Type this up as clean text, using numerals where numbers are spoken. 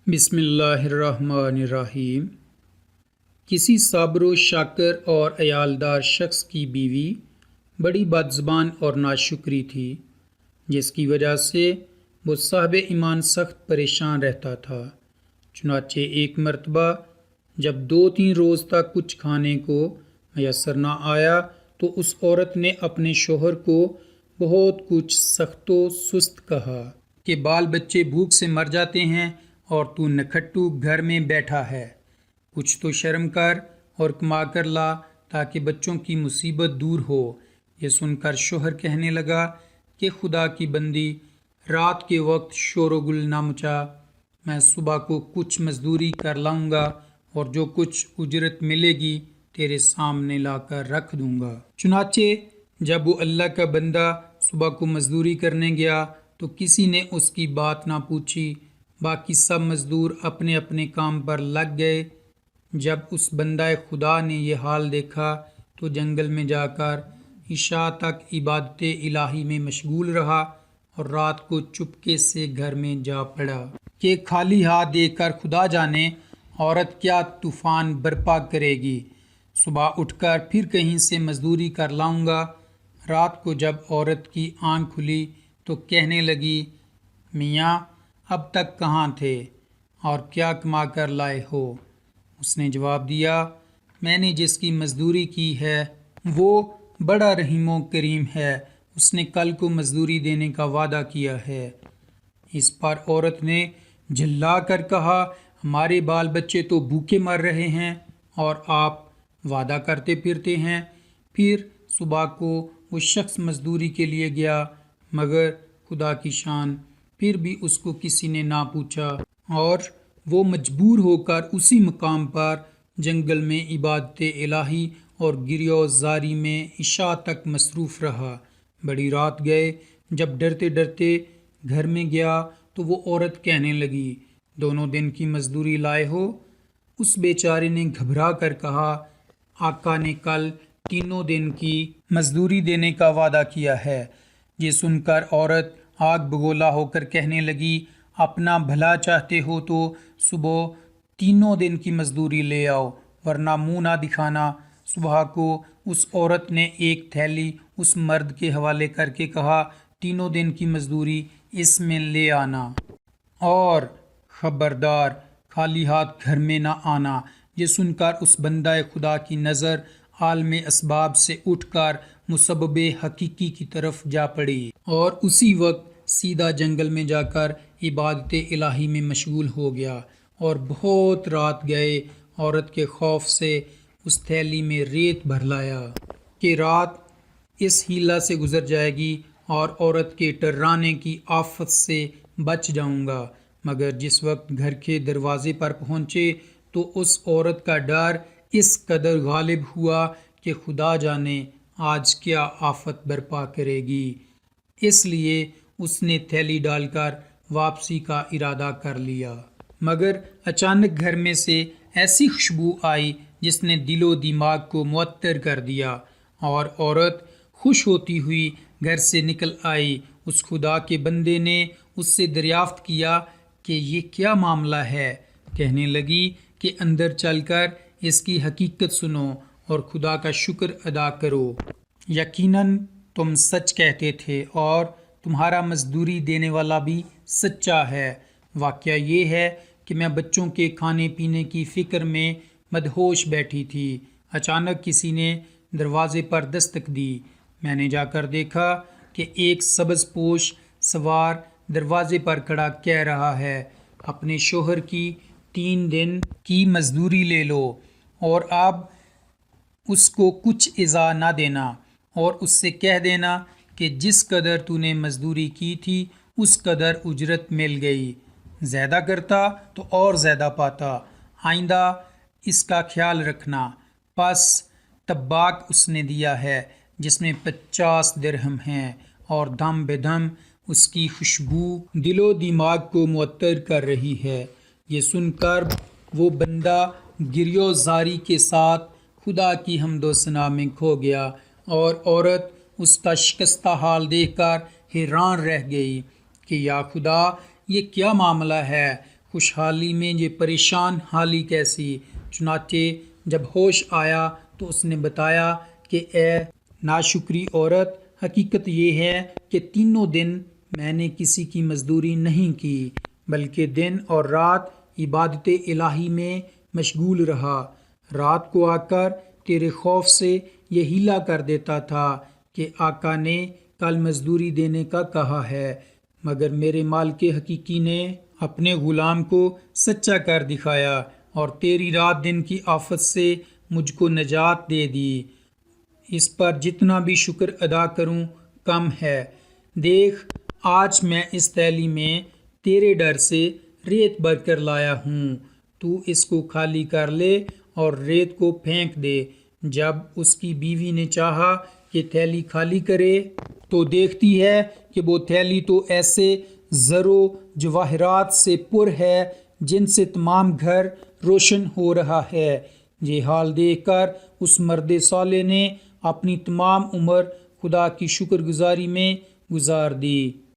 بسم اللہ الرحمن الرحیم۔ کسی صابر و شاکر اور عیالدار شخص کی بیوی بڑی بدزبان اور ناشکری تھی، جس کی وجہ سے وہ صاحب ایمان سخت پریشان رہتا تھا۔ چنانچہ ایک مرتبہ جب 2-3 روز تک کچھ کھانے کو میسر نہ آیا تو اس عورت نے اپنے شوہر کو بہت کچھ سخت و سست کہا کہ بال بچے بھوک سے مر جاتے ہیں اور تو نکھٹو گھر میں بیٹھا ہے، کچھ تو شرم کر اور کما کر لا تاکہ بچوں کی مصیبت دور ہو۔ یہ سن کر شوہر کہنے لگا کہ خدا کی بندی، رات کے وقت شور و گل نہ مچا، میں صبح کو کچھ مزدوری کر لاؤں گا اور جو کچھ اجرت ملے گی تیرے سامنے لا کر رکھ دوں گا۔ چنانچہ جب وہ اللہ کا بندہ صبح کو مزدوری کرنے گیا تو کسی نے اس کی بات نہ پوچھی، باقی سب مزدور اپنے اپنے کام پر لگ گئے۔ جب اس بندہ خدا نے یہ حال دیکھا تو جنگل میں جا کر عشاء تک عبادت الہی میں مشغول رہا اور رات کو چپکے سے گھر میں جا پڑا کہ خالی ہاتھ دیکھ کر خدا جانے عورت کیا طوفان برپا کرے گی، صبح اٹھ کر پھر کہیں سے مزدوری کر لاؤں گا۔ رات کو جب عورت کی آنکھ کھلی تو کہنے لگی، میاں اب تک کہاں تھے اور کیا کما کر لائے ہو؟ اس نے جواب دیا، میں نے جس کی مزدوری کی ہے وہ بڑا رحیم و کریم ہے، اس نے کل کو مزدوری دینے کا وعدہ کیا ہے۔ اس پر عورت نے جھلا کر کہا، ہمارے بال بچے تو بھوکے مر رہے ہیں اور آپ وعدہ کرتے پھرتے ہیں۔ پھر صبح کو وہ شخص مزدوری کے لیے گیا، مگر خدا کی شان، پھر بھی اس کو کسی نے نہ پوچھا اور وہ مجبور ہو کر اسی مقام پر جنگل میں عبادت الہی اور گریہ زاری میں عشاء تک مصروف رہا۔ بڑی رات گئے، جب ڈرتے ڈرتے گھر میں گیا تو وہ عورت کہنے لگی، 2 دن کی مزدوری لائے ہو؟ اس بیچارے نے گھبرا کر کہا، آقا نے کل 3 دن کی مزدوری دینے کا وعدہ کیا ہے۔ یہ سن کر عورت آگ بگولا ہو کر کہنے لگی، اپنا بھلا چاہتے ہو تو صبح 3 دن کی مزدوری لے آؤ، ورنہ منہ نہ دکھانا۔ صبح کو اس عورت نے ایک تھیلی اس مرد کے حوالے کر کے کہا، 3 دن کی مزدوری اس میں لے آنا اور خبردار خالی ہاتھ گھر میں نہ آنا۔ یہ سن کر اس بندہ خدا کی نظر عالم اسباب سے اٹھ کر مسبب حقیقی کی طرف جا پڑی اور اسی وقت سیدھا جنگل میں جا کر عبادت الہی میں مشغول ہو گیا۔ اور بہت رات گئے، عورت کے خوف سے اس تھیلی میں ریت بھر لایا کہ رات اس ہیلا سے گزر جائے گی اور عورت کے ٹرانے کی آفت سے بچ جاؤں گا۔ مگر جس وقت گھر کے دروازے پر پہنچے تو اس عورت کا ڈر اس قدر غالب ہوا کہ خدا جانے آج کیا آفت برپا کرے گی، اس لیے اس نے تھیلی ڈال کر واپسی کا ارادہ کر لیا۔ مگر اچانک گھر میں سے ایسی خوشبو آئی جس نے دل و دماغ کو معطر کر دیا اور عورت خوش ہوتی ہوئی گھر سے نکل آئی۔ اس خدا کے بندے نے اس سے دریافت کیا کہ یہ کیا معاملہ ہے؟ کہنے لگی کہ اندر چل کر اس کی حقیقت سنو اور خدا کا شکر ادا کرو، یقیناً تم سچ کہتے تھے اور تمہارا مزدوری دینے والا بھی سچا ہے۔ واقعہ یہ ہے کہ میں بچوں کے کھانے پینے کی فکر میں مدہوش بیٹھی تھی، اچانک کسی نے دروازے پر دستک دی۔ میں نے جا کر دیکھا کہ ایک سبز پوش سوار دروازے پر کھڑا کہہ رہا ہے، اپنے شوہر کی 3 دن کی مزدوری لے لو اور اب اس کو کچھ ایذا نہ دینا اور اس سے کہہ دینا کہ جس قدر تو نے مزدوری کی تھی اس قدر اجرت مل گئی، زیادہ کرتا تو اور زیادہ پاتا، آئندہ اس کا خیال رکھنا۔ پس طباق اس نے دیا ہے جس میں 50 درہم ہیں اور دم بدم اس کی خوشبو دل و دماغ کو معطر کر رہی ہے۔ یہ سن کر وہ بندہ گریہ زاری کے ساتھ خدا کی حمد و ثنا میں کھو گیا اور عورت اس کا شکستہ حال دیکھ کر حیران رہ گئی کہ یا خدا، یہ کیا معاملہ ہے؟ خوشحالی میں یہ پریشان حالی کیسی؟ چنانچہ جب ہوش آیا تو اس نے بتایا کہ اے ناشکری عورت، حقیقت یہ ہے کہ تینوں دن میں نے کسی کی مزدوری نہیں کی، بلکہ دن اور رات عبادت الہی میں مشغول رہا۔ رات کو آ کر تیرے خوف سے یہ ہیلا کر دیتا تھا کہ آقا نے کل مزدوری دینے کا کہا ہے، مگر میرے مالک حقیقی نے اپنے غلام کو سچا کر دکھایا اور تیری رات دن کی آفت سے مجھ کو نجات دے دی۔ اس پر جتنا بھی شکر ادا کروں کم ہے۔ دیکھ، آج میں اس تیلی میں تیرے ڈر سے ریت بھر کر لایا ہوں، تو اس کو خالی کر لے اور ریت کو پھینک دے۔ جب اس کی بیوی نے چاہا کہ تھیلی خالی کرے تو دیکھتی ہے کہ وہ تھیلی تو ایسے زر و جواہرات سے پر ہے جن سے تمام گھر روشن ہو رہا ہے۔ یہ حال دیکھ کر اس مرد صالح نے اپنی تمام عمر خدا کی شکر گزاری میں گزار دی۔